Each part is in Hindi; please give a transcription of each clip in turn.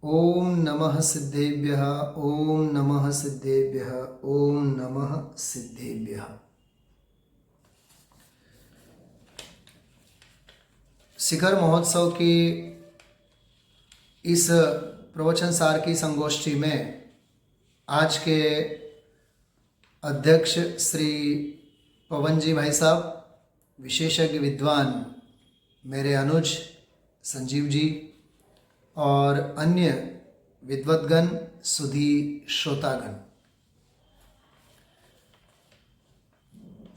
ओम नमः सिद्धेभ्यः। ओम नमः सिद्धेभ्यः। ओम नमः सिद्धेभ्यः। शिखर महोत्सव की इस प्रवचन सार की संगोष्ठी में आज के अध्यक्ष श्री पवन जी भाई साहब, विशेषज्ञ विद्वान मेरे अनुज संजीव जी और अन्य विद्वद्गण, सुधी श्रोतागण,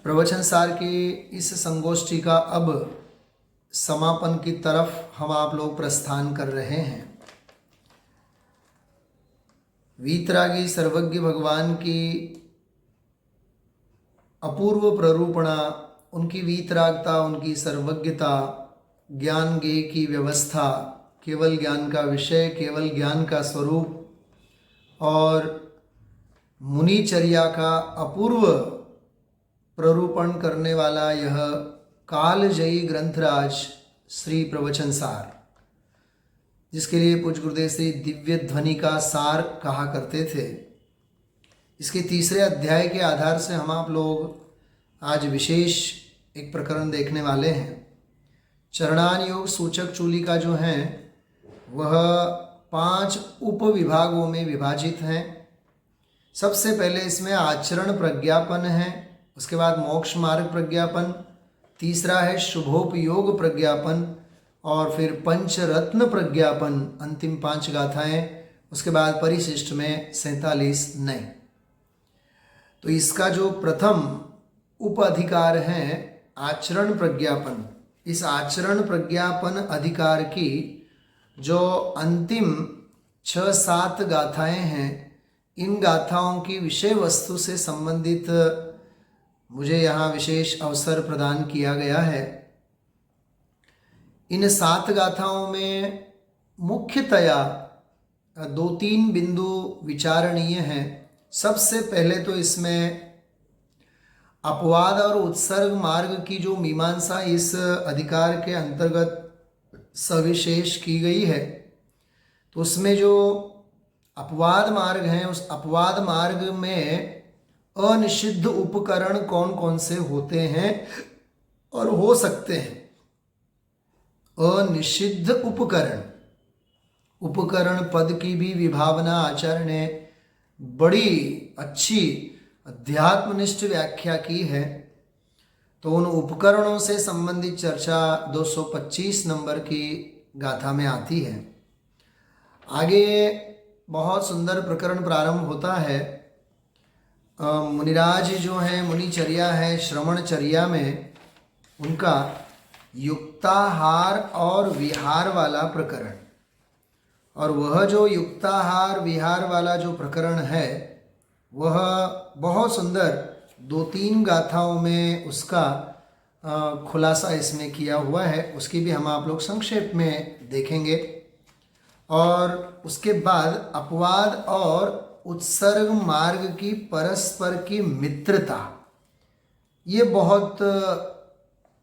प्रवचन सार की इस संगोष्ठी का अब समापन की तरफ हम आप लोग प्रस्थान कर रहे हैं। वीतरागी सर्वज्ञ भगवान की अपूर्व प्ररूपणा, उनकी वीतरागता, उनकी सर्वज्ञता, ज्ञान ज्ञेय की व्यवस्था, केवल ज्ञान का विषय, केवल ज्ञान का स्वरूप और मुनिचर्या का अपूर्व प्ररूपण करने वाला यह कालजयी ग्रंथराज श्री प्रवचन सार, जिसके लिए पूज्य गुरुदेव श्री दिव्य ध्वनि का सार कहा करते थे, इसके तीसरे अध्याय के आधार से हम आप लोग आज विशेष एक प्रकरण देखने वाले हैं। चरणान योग सूचक चूलिका जो हैं वह 5 उपविभागों में विभाजित हैं। सबसे पहले इसमें आचरण प्रज्ञापन है, उसके बाद मोक्ष मार्ग प्रज्ञापन, तीसरा है शुभोपयोग प्रज्ञापन और फिर पंचरत्न प्रज्ञापन, अंतिम 5 गाथाएं, उसके बाद परिशिष्ट में 47 नए। तो इसका जो प्रथम उप अधिकार है आचरण प्रज्ञापन, इस आचरण प्रज्ञापन अधिकार की जो अंतिम 6-7 गाथाएं हैं, इन गाथाओं की विषय वस्तु से संबंधित मुझे यहाँ विशेष अवसर प्रदान किया गया है। इन 7 गाथाओं में मुख्यतया 2-3 बिंदु विचारणीय हैं। सबसे पहले तो इसमें अपवाद और उत्सर्ग मार्ग की जो मीमांसा इस अधिकार के अंतर्गत सविशेष की गई है, तो उसमें जो अपवाद मार्ग हैं, उस अपवाद मार्ग में अनिषिद्ध उपकरण कौन कौन से होते हैं और हो सकते हैं। अनिषिद्ध उपकरण, उपकरण पद की भी विभावना आचार्य ने बड़ी अच्छी अध्यात्मनिष्ठ व्याख्या की है। तो उन उपकरणों से संबंधित चर्चा 225 नंबर की गाथा में आती है। आगे बहुत सुंदर प्रकरण प्रारंभ होता है। मुनिराज जो हैं, मुनिचर्या है, श्रवणचर्या में उनका युक्ताहार और विहार वाला प्रकरण, और वह जो युक्ताहार विहार वाला जो प्रकरण है वह बहुत सुंदर 2-3 गाथाओं में उसका खुलासा इसमें किया हुआ है। उसकी भी हम आप लोग संक्षेप में देखेंगे। और उसके बाद अपवाद और उत्सर्ग मार्ग की परस्पर की मित्रता, ये बहुत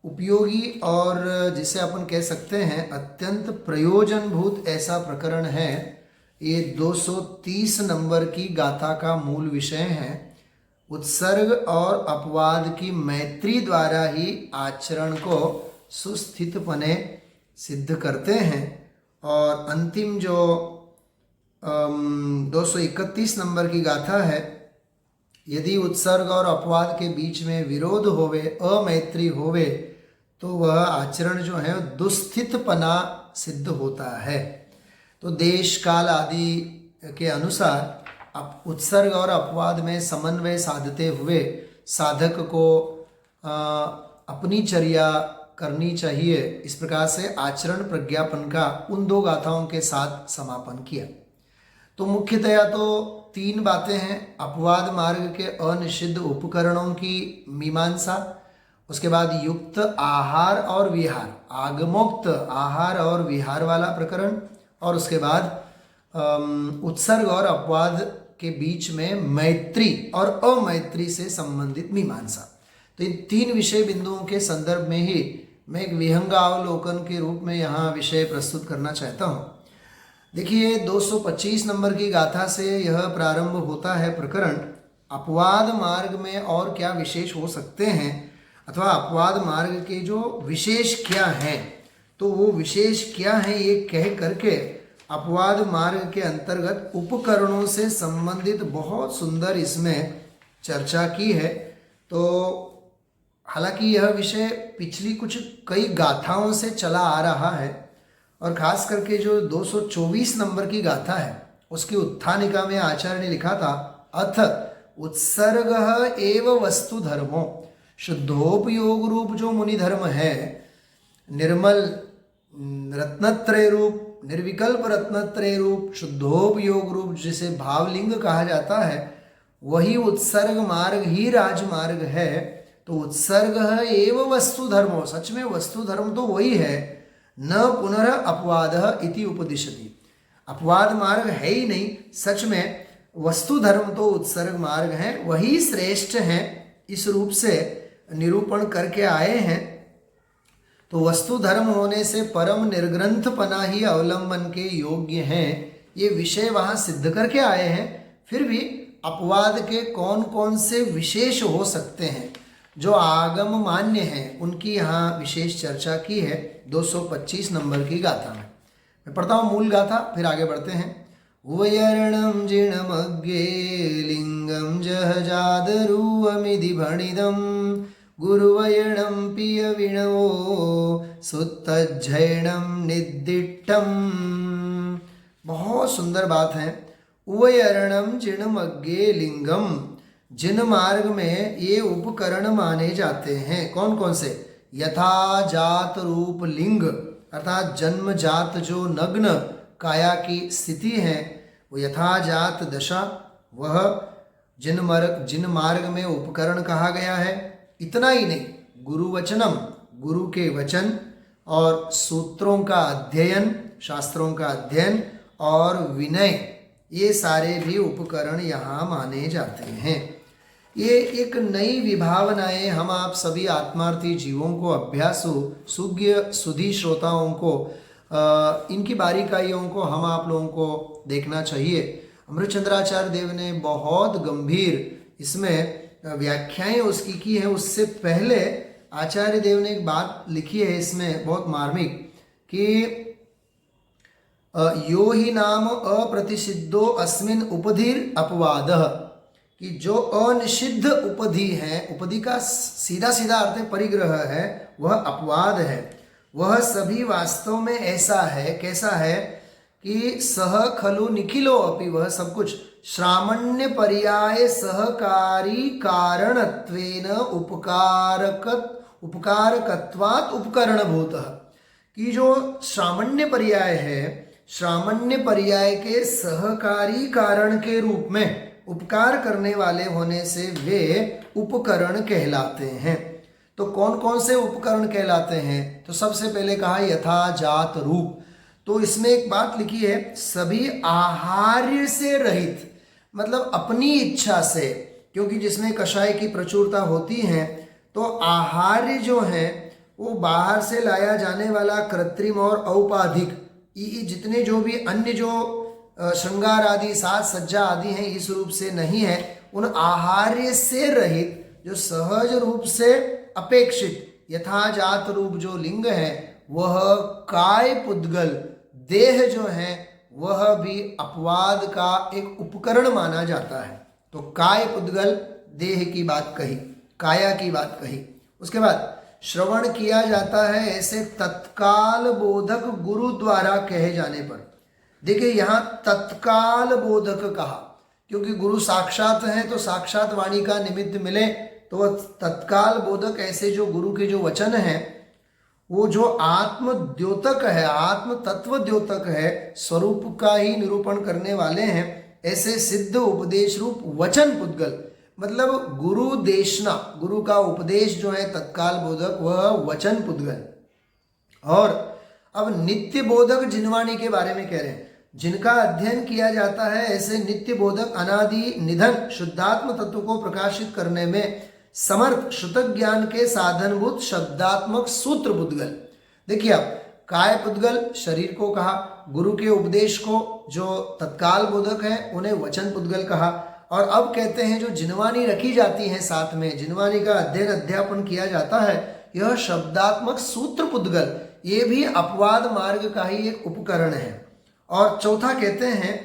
उपयोगी और जिसे अपन कह सकते हैं अत्यंत प्रयोजनभूत ऐसा प्रकरण है। ये 230 नंबर की गाथा का मूल विषय है। उत्सर्ग और अपवाद की मैत्री द्वारा ही आचरण को सुस्थितपने सिद्ध करते हैं। और अंतिम जो 231 नंबर की गाथा है, यदि उत्सर्ग और अपवाद के बीच में विरोध होवे, अमैत्री होवे, तो वह आचरण जो है दुस्थितपना सिद्ध होता है। तो देश काल आदि के अनुसार उत्सर्ग और अपवाद में समन्वय साधते हुए साधक को अपनी चर्या करनी चाहिए। इस प्रकार से आचरण प्रज्ञापन का उन 2 गाथाओं के साथ समापन किया। तो मुख्यतया तो 3 बातें हैं। अपवाद मार्ग के अनिषिद्ध उपकरणों की मीमांसा, उसके बाद युक्त आहार और विहार, आगमोक्त आहार और विहार वाला प्रकरण, और उसके बाद उत्सर्ग और अपवाद के बीच में मैत्री और अमैत्री से संबंधित मीमांसा। तो इन 3 विषय बिंदुओं के संदर्भ में ही मैं एक विहंगावलोकन के रूप में यहाँ विषय प्रस्तुत करना चाहता हूँ। देखिए 225 नंबर की गाथा से यह प्रारंभ होता है प्रकरण। अपवाद मार्ग में और क्या विशेष हो सकते हैं, अथवा अपवाद मार्ग के जो विशेष क्या हैं, तो वो विशेष क्या है ये कह करके अपवाद मार्ग के अंतर्गत उपकरणों से संबंधित बहुत सुंदर इसमें चर्चा की है। तो हालांकि यह विषय पिछली कुछ कई गाथाओं से चला आ रहा है, और खास करके जो 224 नंबर की गाथा है उसकी उत्थानिका में आचार्य ने लिखा था, अथ उत्सर्ग एव वस्तु धर्मो, शुद्धोपयोग रूप जो मुनि धर्म है, निर्मल रत्नत्रय रूप, निर्विकल्प रत्नत्रय रूप, शुद्धोपयोग रूप जिसे भावलिंग कहा जाता है, वही उत्सर्ग मार्ग ही राजमार्ग है। तो उत्सर्ग एव वस्तु धर्मो, सच में वस्तु धर्म तो वही है, न पुनः अपवाद इति उपदिशति। अपवाद मार्ग है ही नहीं, सच में वस्तु धर्म तो उत्सर्ग मार्ग है, वही श्रेष्ठ है, इस रूप से निरूपण करके आए हैं। तो वस्तु धर्म होने से परम निर्ग्रंथपना ही अवलंबन के योग्य हैं, ये विषय वहाँ सिद्ध करके आए हैं। फिर भी अपवाद के कौन कौन से विशेष हो सकते हैं जो आगम मान्य हैं, उनकी यहाँ विशेष चर्चा की है 225 नंबर की गाथा में। मैं पढ़ता हूँ मूल गाथा, फिर आगे बढ़ते हैं। वयर्णम जिणमग्गे लिंगम जहजादरूवमिधि भणिदम गुरुवयणम पिय विणवो सुत्तज्जैणम निदिट्टम। बहुत सुंदर बात है। उवयर्णम जिणमग्गे लिंगम, जिन मार्ग में ये उपकरण माने जाते हैं कौन कौन से, यथा जात रूप लिंग, अर्थात जन्म जात जो नग्न काया की स्थिति है, वो यथा जात दशा, वह जिन मार्ग में उपकरण कहा गया है। इतना ही नहीं, गुरु वचनम, गुरु के वचन, और सूत्रों का अध्ययन, शास्त्रों का अध्ययन, और विनय, ये सारे भी उपकरण यहाँ माने जाते हैं। ये एक नई विभावनाएं हम आप सभी आत्मार्थी जीवों को, अभ्यासु सुज्ञ सुधी श्रोताओं को, इनकी बारीकाइयों को हम आप लोगों को देखना चाहिए। अमृतचंद्राचार्य देव ने बहुत गंभीर इसमें व्याख्याएं उसकी की है। उससे पहले आचार्य देव ने एक बात लिखी है इसमें बहुत मार्मिक, कि यो ही नाम अप्रतिषिद्धो अस्मिन् उपधिर अपवादः, कि जो अनिषिद्ध उपधि है, उपधि का सीधा सीधा अर्थ परिग्रह है, वह अपवाद है। वह सभी वास्तव में ऐसा है, कैसा है कि सह खलु निखिलो अपि, वह सब कुछ श्रामण्य पर्याय सहकारी कारणत्वेन उपकारकत्वात् उपकरणभूतः, कि जो श्रामण्य पर्याय है, श्रामण्य पर्याय के सहकारी कारण के रूप में उपकार करने वाले होने से वे उपकरण कहलाते हैं। तो कौन कौन से उपकरण कहलाते हैं, तो सबसे पहले कहा यथा जात रूप। तो इसमें एक बात लिखी है, सभी आहार्य से रहित, मतलब अपनी इच्छा से, क्योंकि जिसमें कषाय की प्रचुरता होती है, तो आहार्य जो है वो बाहर से लाया जाने वाला कृत्रिम और औपाधिक जितने जो भी अन्य जो श्रृंगार आदि साज सज्जा आदि हैं, इस रूप से नहीं है। उन आहार्य से रहित जो सहज रूप से अपेक्षित यथाजात रूप जो लिंग है, वह काय पुद्गल देह जो है वह भी अपवाद का एक उपकरण माना जाता है। तो काय पुद्गल देह की बात कही, काया की बात कही। उसके बाद श्रवण किया जाता है ऐसे तत्काल बोधक गुरु द्वारा कहे जाने पर। देखिए यहाँ तत्काल बोधक कहा, क्योंकि गुरु साक्षात हैं, तो साक्षात वाणी का निमित्त मिले, तो वह तत्काल बोधक ऐसे जो गुरु के जो वचन हैं, वो जो आत्म द्योतक है, आत्म तत्व द्योतक है, स्वरूप का ही निरूपण करने वाले हैं, ऐसे सिद्ध उपदेश रूप वचन पुद्गल, मतलब गुरु देशना, गुरु का उपदेश जो है तत्काल बोधक, वह वचन पुद्गल। और अब नित्य बोधक जिनवाणी के बारे में कह रहे हैं, जिनका अध्ययन किया जाता है, ऐसे नित्य बोधक अनादि निधन शुद्धात्म तत्व को प्रकाशित करने में समर्थ श्रुत ज्ञान के साधनभूत शब्दात्मक सूत्र पुद्गल। देखिए अब काय पुद्गल शरीर को कहा, गुरु के उपदेश को जो तत्काल बोधक है उन्हें वचन पुद्गल कहा। और अब कहते हैं जो जिनवानी रखी जाती है साथ में, जिनवानी का अध्ययन अध्यापन किया जाता है, यह शब्दात्मक सूत्र पुद्गल, ये भी अपवाद मार्ग का ही एक उपकरण है। और चौथा कहते हैं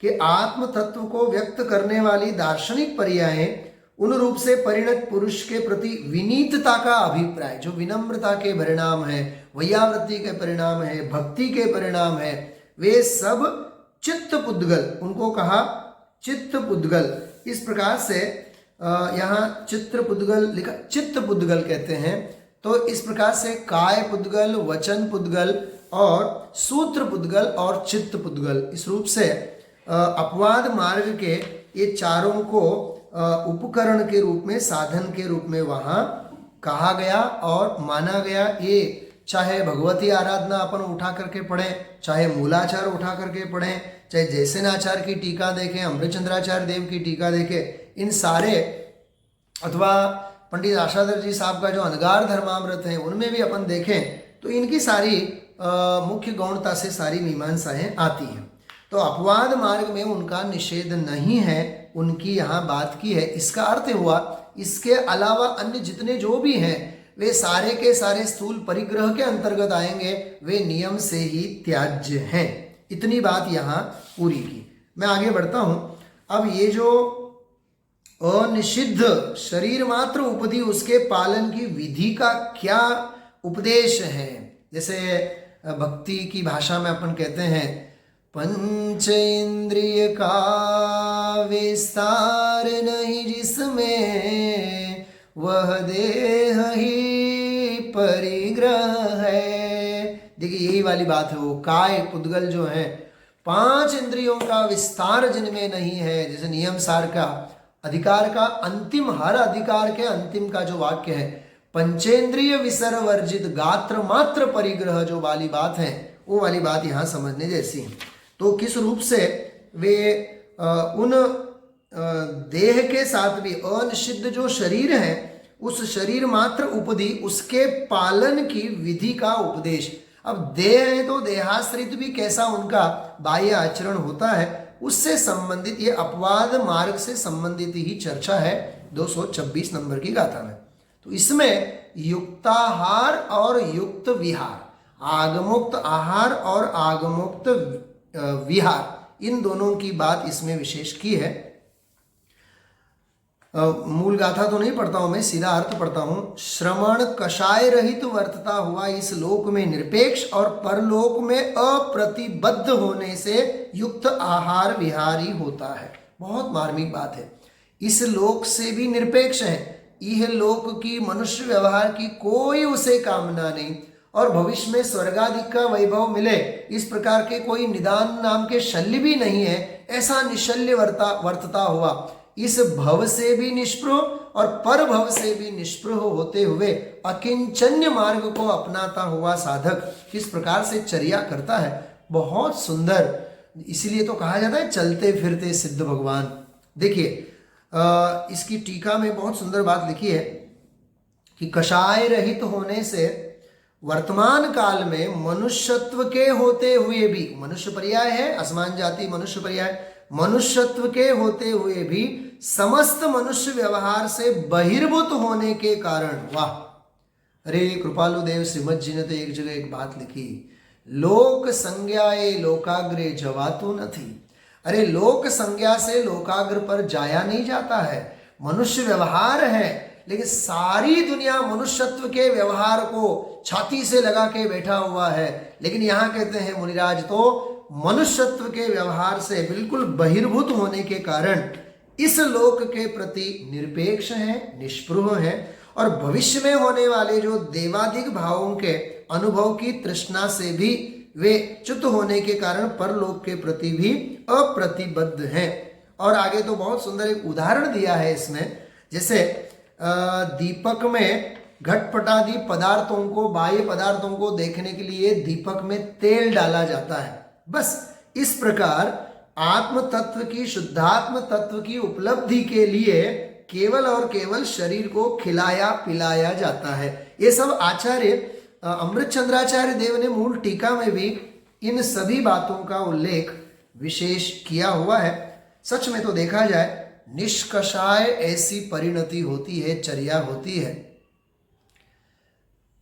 कि आत्म तत्व को व्यक्त करने वाली दार्शनिक पर्यायें उन रूप से परिणत पुरुष के प्रति विनीतता का अभिप्राय, जो विनम्रता के परिणाम है, वैयावृत्ति के परिणाम है, भक्ति के परिणाम है, वे सब चित्त पुद्गल, उनको कहा चित्त पुद्गल। इस प्रकार से यहाँ चित्र पुद्गल लिखा, चित्त पुद्गल कहते हैं। तो इस प्रकार से काय पुद्गल, वचन पुद्गल और सूत्र पुद्गल और चित्त पुद्गल, इस रूप से अपवाद मार्ग के ये चारों को उपकरण के रूप में, साधन के रूप में वहाँ कहा गया और माना गया। ये चाहे भगवती आराधना अपन उठा करके पढ़ें, चाहे मूलाचार उठा करके पढ़ें, चाहे जयसेनाचार्य की टीका देखें, अमृतचंद्राचार्य देव की टीका देखें, इन सारे, अथवा पंडित आशाधर जी साहब का जो अनगार धर्मामृत है उनमें भी अपन देखें तो इनकी सारी मुख्य गौणता से सारी मीमांसाएं आती हैं। तो अपवाद मार्ग में उनका निषेध नहीं है, उनकी यहाँ बात की है। इसका अर्थ हुआ इसके अलावा अन्य जितने जो भी हैं वे सारे के सारे स्थूल परिग्रह के अंतर्गत आएंगे, वे नियम से ही त्याज्य हैं। इतनी बात यहाँ पूरी की। मैं आगे बढ़ता हूँ। अब ये जो अनिषिद्ध शरीर मात्र उपधि, उसके पालन की विधि का क्या उपदेश है। जैसे भक्ति की भाषा में अपन कहते हैं पंच इंद्रिय का विस्तार नहीं जिसमें, वह देह ही परिग्रह है। देखिए यही वाली बात है। वो काय पुद्गल जो है, 5 इंद्रियों का विस्तार जिनमें नहीं है, जैसे नियम सार का अधिकार का अंतिम, हर अधिकार के अंतिम का जो वाक्य है, पंचेंद्रिय विसर्वर्जित गात्र मात्र परिग्रह, जो वाली बात है वो वाली बात यहाँ समझने जैसी है। तो किस रूप से वे उन देह के साथ भी अनिषिद्ध जो शरीर है, उस शरीर मात्र उपधि, उसके पालन की विधि का उपदेश। अब देह है तो देहाश्रित भी कैसा उनका बाह्य आचरण होता है, उससे संबंधित ये अपवाद मार्ग से संबंधित ही चर्चा है 226 नंबर की गाथा में। तो इसमें युक्ताहार और युक्त विहार, आगमोक्त आहार और आगमोक्त विहार, इन दोनों की बात इसमें विशेष की है। मूल गाथा तो नहीं पढ़ता हूं मैं, सीधा अर्थ पढ़ता हूं। श्रवण कषाय रहित वर्तता हुआ इस लोक में निरपेक्ष और परलोक में अप्रतिबद्ध होने से युक्त आहार विहारी होता है। बहुत मार्मिक बात है। इस लोक से भी निरपेक्ष है, यह लोक की मनुष्य व्यवहार की कोई उसे कामना नहीं, और भविष्य में स्वर्गादि का वैभव मिले इस प्रकार के कोई निदान नाम के शल्य भी नहीं है। ऐसा निशल्य वर्तता हुआ, इस भव से भी निष्पृह और पर भव से भी निष्पृह होते हुए अकिंचन्य मार्ग को अपनाता हुआ साधक किस प्रकार से चर्या करता है, बहुत सुंदर। इसीलिए तो कहा जाता है चलते फिरते सिद्ध भगवान। देखिए इसकी टीका में बहुत सुंदर बात लिखी है कि कषाय रहित होने से वर्तमान काल में मनुष्यत्व के होते हुए भी, मनुष्य पर्याय है, असमान जाति मनुष्य पर्याय, मनुष्यत्व के होते हुए भी समस्त मनुष्य व्यवहार से बहिर्भूत होने के कारण, वाह, अरे कृपालु देव श्रीमद जी ने तो एक जगह एक बात लिखी, लोक संज्ञाए लोकाग्रे जवातु नथी। अरे लोक संज्ञा से लोकाग्र पर जाया नहीं जाता है, मनुष्य व्यवहार है, लेकिन सारी दुनिया मनुष्यत्व के व्यवहार को छाती से लगा के बैठा हुआ है। लेकिन यहाँ कहते हैं मुनिराज तो मनुष्यत्व के व्यवहार से बिल्कुल बहिर्भूत होने के कारण इस लोक के प्रति निरपेक्ष है, निष्पृह है, और भविष्य में होने वाले जो देवादिक भावों के अनुभव की तृष्णा से भी वे च्युत होने के कारण परलोक के प्रति भी अप्रतिबद्ध हैं। और आगे तो बहुत सुंदर एक उदाहरण दिया है इसमें, जैसे दीपक में घटपटादि पदार्थों को, बाह्य पदार्थों को देखने के लिए दीपक में तेल डाला जाता है। बस इस प्रकार आत्म तत्व की, शुद्धात्म तत्व की उपलब्धि के लिए केवल और केवल शरीर को खिलाया पिलाया जाता है। ये सब आचार्य अमृतचंद्राचार्य देव ने मूल टीका में भी इन सभी बातों का उल्लेख विशेष किया हुआ है। सच में तो देखा जाए निष्कषाय ऐसी परिणति होती है, चर्या होती है।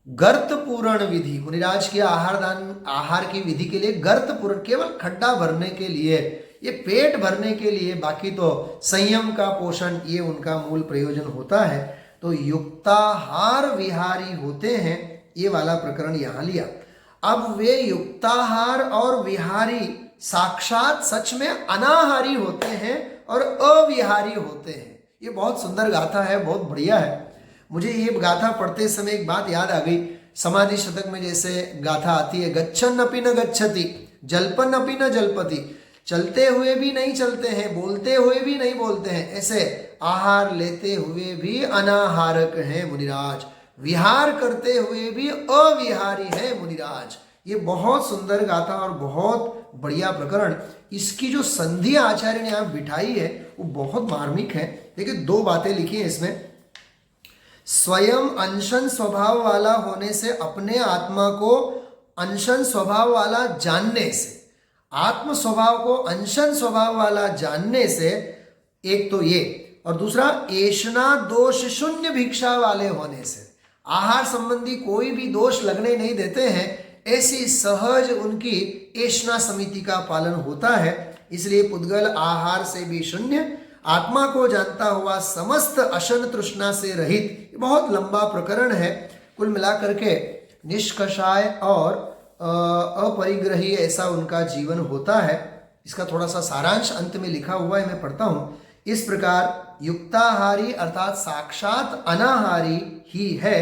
गर्त पूर्ण विधि, मुनिराज की आहार की विधि के लिए गर्त पूर्ण, केवल खड्डा भरने के लिए, ये पेट भरने के लिए, बाकी तो संयम का पोषण ये उनका मूल प्रयोजन होता है। तो युक्ताहार विहारी होते हैं, ये वाला प्रकरण यहां लिया। अब वे युक्ताहार और विहारी साक्षात सच में अनाहारी होते हैं और अविहारी होते हैं। ये बहुत सुंदर गाथा है, बहुत बढ़िया है। मुझे ये गाथा पढ़ते समय एक बात याद आ गई। समाधि शतक में जैसे गाथा आती है, गच्छन अपि न गच्छति, जल्पन अपि न जल्पति, चलते हुए भी नहीं चलते हैं, बोलते हुए भी नहीं बोलते हैं, ऐसे आहार लेते हुए भी अनाहारक है मुनिराज, विहार करते हुए भी अविहारी है मुनिराज। ये बहुत सुंदर गाथा और बहुत बढ़िया प्रकरण। इसकी जो संधि आचार्य ने यहाँ बिठाई है वो बहुत मार्मिक है। देखिए, दो बातें लिखी हैं इसमें। स्वयं अंशन स्वभाव वाला होने से, अपने आत्मा को अंशन स्वभाव वाला जानने से, आत्म स्वभाव को अंशन स्वभाव वाला जानने से, एक तो ये, और दूसरा ऐषणा दोष शून्य भिक्षा वाले होने से, आहार संबंधी कोई भी दोष लगने नहीं देते हैं, ऐसी सहज उनकी ऐषणा समिति का पालन होता है। इसलिए पुद्गल आहार से भी शून्य, आत्मा को जानता हुआ समस्त अशन तृष्णा से रहित। बहुत लंबा प्रकरण है। कुल मिलाकर के निष्कषाय और अपरिग्रही ऐसा उनका जीवन होता है। इसका थोड़ा सा सारांश अंत में लिखा हुआ है, मैं पढ़ता हूँ। इस प्रकार युक्ताहारी अर्थात साक्षात अनाहारी ही है,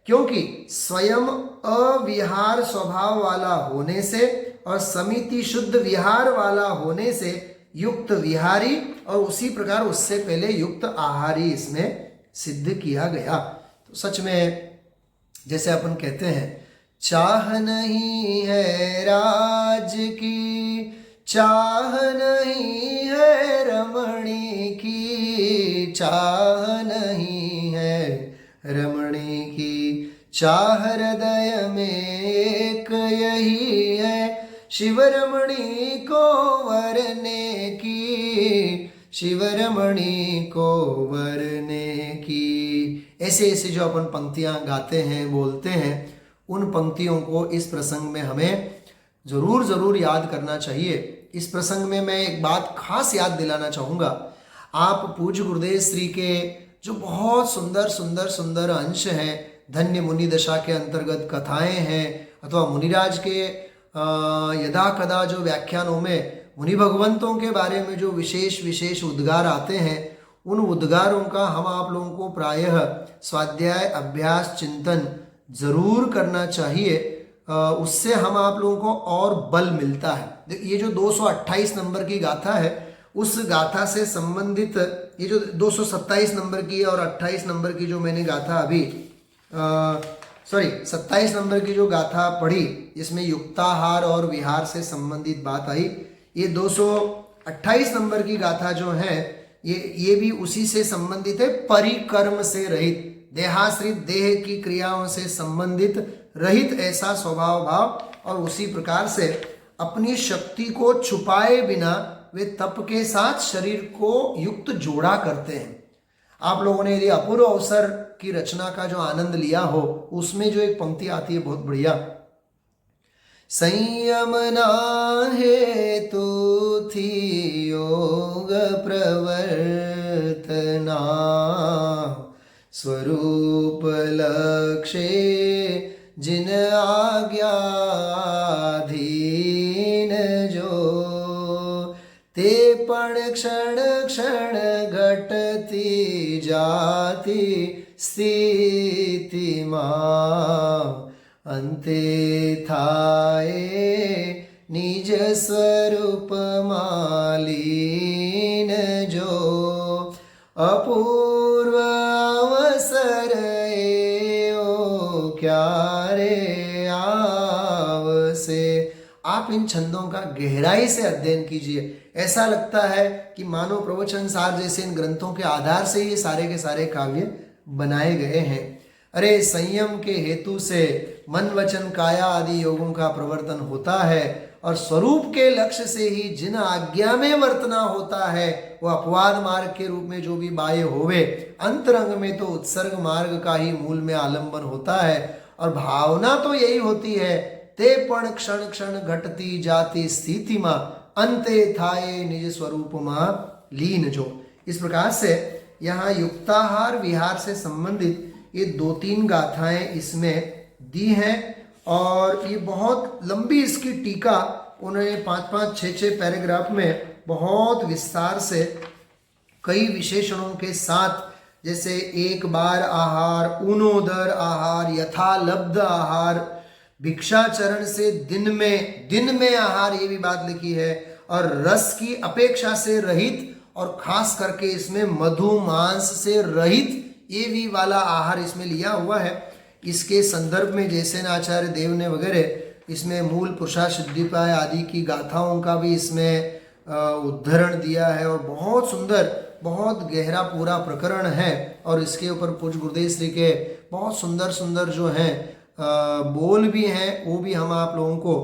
क्योंकि स्वयं अविहार स्वभाव वाला होने से और समिति शुद्ध विहार वाला होने से युक्त विहारी, और उसी प्रकार उससे पहले युक्त आहारी इसमें सिद्ध किया गया। तो सच में जैसे अपन कहते हैं, चाह नहीं है राज की, चाह नहीं है रमणी की, चाह नहीं है रमणी की, चाह हृदय में एक यही है, शिव रमणी को वरने की, शिव रमणी को वरने की। ऐसे ऐसे जो अपन पंक्तियां गाते हैं, बोलते हैं, उन पंक्तियों को इस प्रसंग में हमें जरूर याद करना चाहिए। इस प्रसंग में मैं एक बात खास याद दिलाना चाहूँगा। आप पूज्य गुरुदेव श्री के जो बहुत सुंदर अंश हैं, धन्य मुनि दशा के अंतर्गत कथाएं हैं, अथवा मुनिराज के यदा कदा जो व्याख्यानों में मुनि भगवंतों के बारे में जो विशेष उद्गार आते हैं, उन उद्गारों का हम आप लोगों को प्रायः स्वाध्याय, अभ्यास, चिंतन जरूर करना चाहिए। उससे हम आप लोगों को और बल मिलता है। ये जो 228 नंबर की गाथा है, उस गाथा से संबंधित ये जो 227 नंबर की और 28 नंबर की जो मैंने गाथा अभी 27 नंबर की जो गाथा पढ़ी, इसमें युक्ताहार और विहार से संबंधित बात आई। ये 228 नंबर की गाथा जो है, ये भी उसी से संबंधित है, परिकर्म से रहित, देहाश्रित, देह की क्रियाओं से संबंधित रहित ऐसा स्वभाव भाव, और उसी प्रकार से अपनी शक्ति को छुपाए बिना वे तप के साथ शरीर को युक्त जोड़ा करते हैं। आप लोगों ने यदि अपूर्व अवसर की रचना का जो आनंद लिया हो, उसमें जो एक पंक्ति आती है बहुत बढ़िया, संयम ना हेतु थी योग प्रवर्तना, स्वरूप लक्ष्य जिन आज्ञाधीन जो, ते पण क्षण क्षण घटती जाती स्थिति मां, अंते थाए निज स्वरूप मालीन जो, अपूर्व अवसर क्या रे आवसे। आप इन छंदों का गहराई से अध्ययन कीजिए। ऐसा लगता है कि मानो प्रवचन सार जैसे इन ग्रंथों के आधार से ये सारे के सारे काव्य बनाए गए हैं। अरे संयम के हेतु से मन वचन काया आदि योगों का प्रवर्तन होता है, और स्वरूप के लक्ष्य से ही जिन आज्ञा में वर्तना होता है वो अपवाद मार्ग के रूप में जो भी बाह्य होवे, अंतरंग में तो उत्सर्ग मार्ग का ही मूल में आलंबन होता है। और भावना तो यही होती है, ते पण क्षण क्षण घटती जाती स्थिति मां, अंते थाए निज स्वरूप मां लीन जो। इस प्रकार से यहाँ युक्ताहार विहार से संबंधित ये 2-3 गाथाएं इसमें दी हैं। और ये बहुत लंबी इसकी टीका उन्होंने 5-5, 6-6 पैराग्राफ में बहुत विस्तार से कई विशेषणों के साथ, जैसे एक बार आहार, ऊनोदर आहार, यथालब्ध आहार, भिक्षाचरण से दिन में आहार, ये भी बात लिखी है, और रस की अपेक्षा से रहित, और खास करके इसमें मधु मांस से रहित ये भी वाला आहार इसमें लिया हुआ है। इसके संदर्भ में जैसे आचार्य देव ने वगैरह इसमें मूल पुरुषासिद्धिपाय आदि की गाथाओं का भी इसमें उद्धरण दिया है, और बहुत सुंदर, बहुत गहरा पूरा प्रकरण है। और इसके ऊपर पूज्य गुरुदेव श्री के बहुत सुंदर सुंदर जो हैं बोल भी हैं, वो भी हम आप लोगों को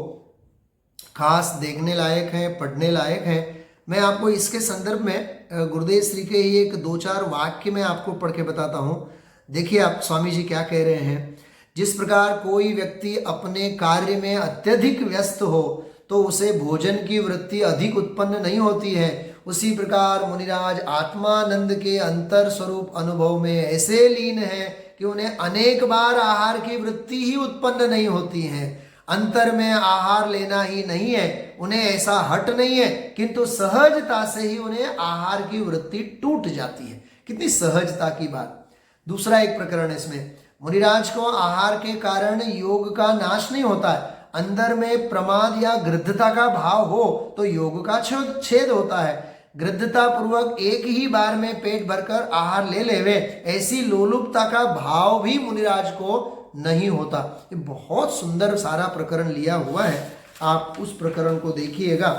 खास देखने लायक हैं, पढ़ने लायक हैं। मैं आपको इसके संदर्भ में गुरुदेव श्री के ही एक 2-4 वाक्य में आपको पढ़ के बताता हूँ। देखिए आप स्वामी जी क्या कह रहे हैं। जिस प्रकार कोई व्यक्ति अपने कार्य में अत्यधिक व्यस्त हो तो उसे भोजन की वृत्ति अधिक उत्पन्न नहीं होती है, उसी प्रकार मुनिराज आत्मानंद के अंतर स्वरूप अनुभव में ऐसे लीन है कि उन्हें अनेक बार आहार की वृत्ति ही उत्पन्न नहीं होती है। अंतर में आहार लेना ही नहीं है, उन्हें ऐसा हट नहीं है, किंतु सहजता से ही उन्हें आहार की वृत्ति टूट जाती है। कितनी सहजता की बात। दूसरा एक प्रकरण है इसमें, मुनिराज को आहार के कारण योग का नाश नहीं होता है। अंदर में प्रमाद या गृद्धता का भाव हो तो योग का छेद होता है। गृद्धता पूर्वक एक ही बार में पेट भरकर आहार ले लेवे, ऐसी लोलुपता का भाव भी मुनिराज को नहीं होता। ये बहुत सुंदर सारा प्रकरण लिया हुआ है, आप उस प्रकरण को देखिएगा।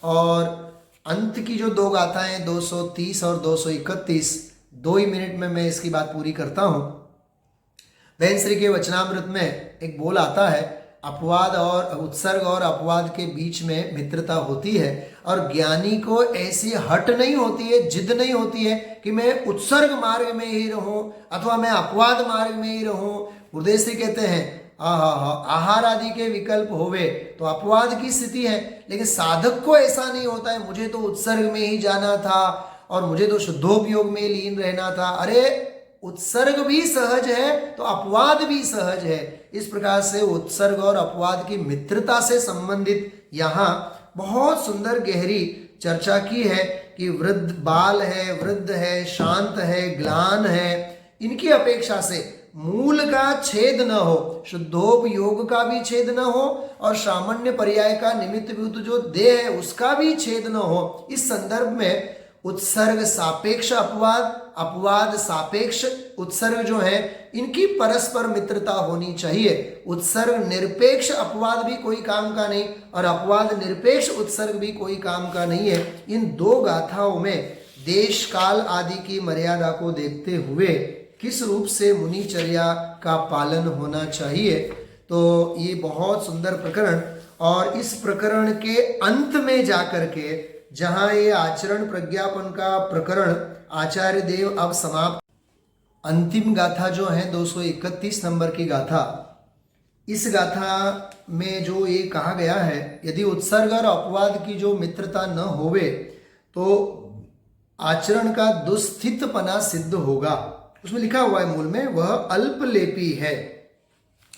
और अंत की जो 2 गाथाएं 230 और 231, 2 ही मिनट में मैं इसकी बात पूरी करता हूं। बहन श्री के वचनामृत में एक बोल आता है, अपवाद और उत्सर्ग और अपवाद के बीच में मित्रता होती है, और ज्ञानी को ऐसी हट नहीं होती है, जिद नहीं होती है कि मैं उत्सर्ग मार्ग में ही रहूं अथवा मैं अपवाद मार्ग में ही रहूं। गुरुदेव श्री कहते हैं आहार आदि के विकल्प होवे तो अपवाद की स्थिति है, लेकिन साधक को ऐसा नहीं होता है मुझे तो उत्सर्ग में ही जाना था और मुझे तो शुद्धोपयोग में लीन रहना था। अरे उत्सर्ग भी सहज है तो अपवाद भी सहज है। इस प्रकार से उत्सर्ग और अपवाद की मित्रता से संबंधित यहाँ बहुत सुंदर गहरी चर्चा की है कि वृद्ध बाल है, वृद्ध है, शांत है, ग्लान है, इनकी अपेक्षा से मूल का छेद न हो, शुद्धोपयोग का भी छेद न हो, और सामान्य पर्याय का निमित्त भूत जो देह है उसका भी छेद न हो। इस संदर्भ में उत्सर्ग सापेक्ष अपवाद, अपवाद सापेक्ष उत्सर्ग जो है, इनकी परस्पर मित्रता होनी चाहिए। उत्सर्ग निरपेक्ष अपवाद भी कोई काम का नहीं और अपवाद निरपेक्ष उत्सर्ग भी कोई काम का नहीं है। इन 2 गाथाओं में देश काल आदि की मर्यादा को देखते हुए किस रूप से मुनिचर्या का पालन होना चाहिए, तो ये बहुत सुंदर प्रकरण। और इस प्रकरण के अंत में जाकर के जहां ये आचरण प्रज्ञापन का प्रकरण आचार्य देव अब समाप्त, अंतिम गाथा जो है 231 नंबर की गाथा, इस गाथा में जो ये कहा गया है, यदि उत्सर्ग और अपवाद की जो मित्रता न होवे तो आचरण का दुस्थितपना सिद्ध होगा। उसमें लिखा हुआ है मूल में, वह अल्पलेपी है।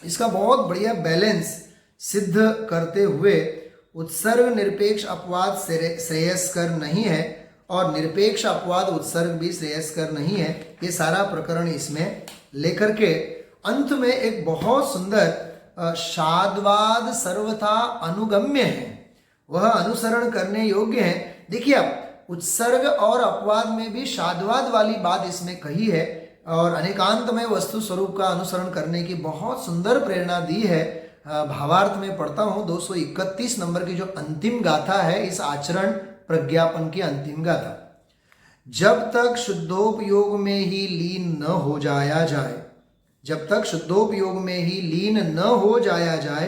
इसका बहुत बढ़िया बैलेंस सिद्ध करते हुए उत्सर्ग निरपेक्ष अपवाद श्रेयस्कर नहीं है और निरपेक्ष अपवाद उत्सर्ग भी श्रेयस्कर नहीं है। ये सारा प्रकरण इसमें लेकर के अंत में एक बहुत सुंदर शाद्वाद सर्वथा अनुगम्य है, वह अनुसरण करने योग्य है। देखिए आप उत्सर्ग और अपवाद में भी शाद्वाद वाली बात इसमें कही है और अनेकांत में वस्तु स्वरूप का अनुसरण करने की बहुत सुंदर प्रेरणा दी है। भावार्थ में पढ़ता हूँ 231 नंबर की जो अंतिम गाथा है, इस आचरण प्रज्ञापन की अंतिम गाथा। जब तक शुद्धोपयोग में ही लीन न हो जाया जाए, जब तक शुद्धोपयोग में ही लीन न हो जाया जाए,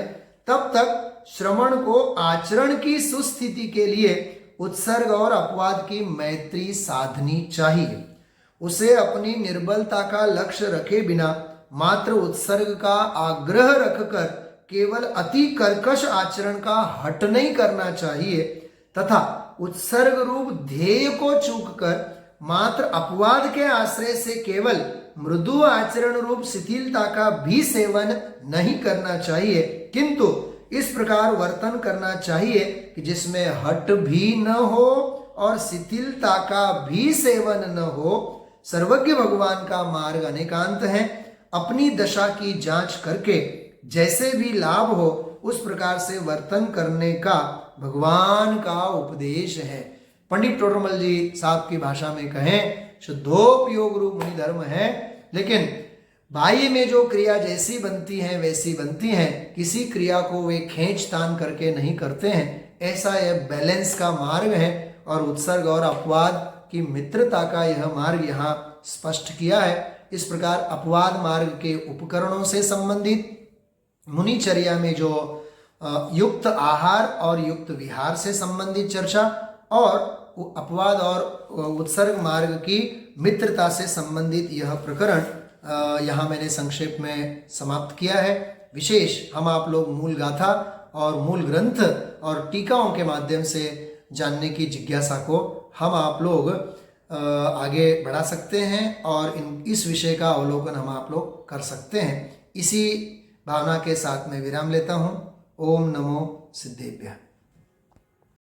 तब तक श्रवण को आचरण की सुस्थिति के लिए उत्सर्ग और अपवाद की मैत्री साधनी चाहिए। उसे अपनी निर्बलता का लक्ष्य रखे बिना मात्र उत्सर्ग का आग्रह रखकर केवल अति कर्कश आचरण का हट नहीं करना चाहिए तथा उत्सर्ग रूप ध्येय को चूककर मात्र अपवाद के आश्रय से केवल मृदु आचरण रूप शिथिलता का भी सेवन नहीं करना चाहिए, किंतु इस प्रकार वर्तन करना चाहिए कि जिसमें हट भी न हो और शिथिलता का भी सेवन न हो। सर्वज्ञ भगवान का मार्ग अनेकांत है। अपनी दशा की जांच करके जैसे भी लाभ हो उस प्रकार से वर्तन करने का भगवान का उपदेश है। पंडित टोडरमल जी साहब की भाषा में कहें, शुद्धोपयोग रूप मुनि धर्म है, लेकिन बाह्य में जो क्रिया जैसी बनती है वैसी बनती है, किसी क्रिया को वे खींच तान करके नहीं करते हैं। ऐसा यह बैलेंस का मार्ग है और उत्सर्ग और अपवाद की मित्रता का यह मार्ग यहाँ स्पष्ट किया है। इस प्रकार अपवाद मार्ग के उपकरणों से संबंधित, मुनिचर्या में जो युक्त आहार और युक्त विहार से संबंधित चर्चा और अपवाद और उत्सर्ग मार्ग की मित्रता से संबंधित यह प्रकरण यहाँ मैंने संक्षेप में समाप्त किया है। विशेष हम आप लोग मूल गाथा और मूल ग्रंथ और टीकाओं के माध्यम से जानने की जिज्ञासा को हम आप लोग आगे बढ़ा सकते हैं और इस विषय का अवलोकन हम आप लोग कर सकते हैं। इसी भावना के साथ मैं विराम लेता हूँ। ओम नमो सिद्धेभ्यः।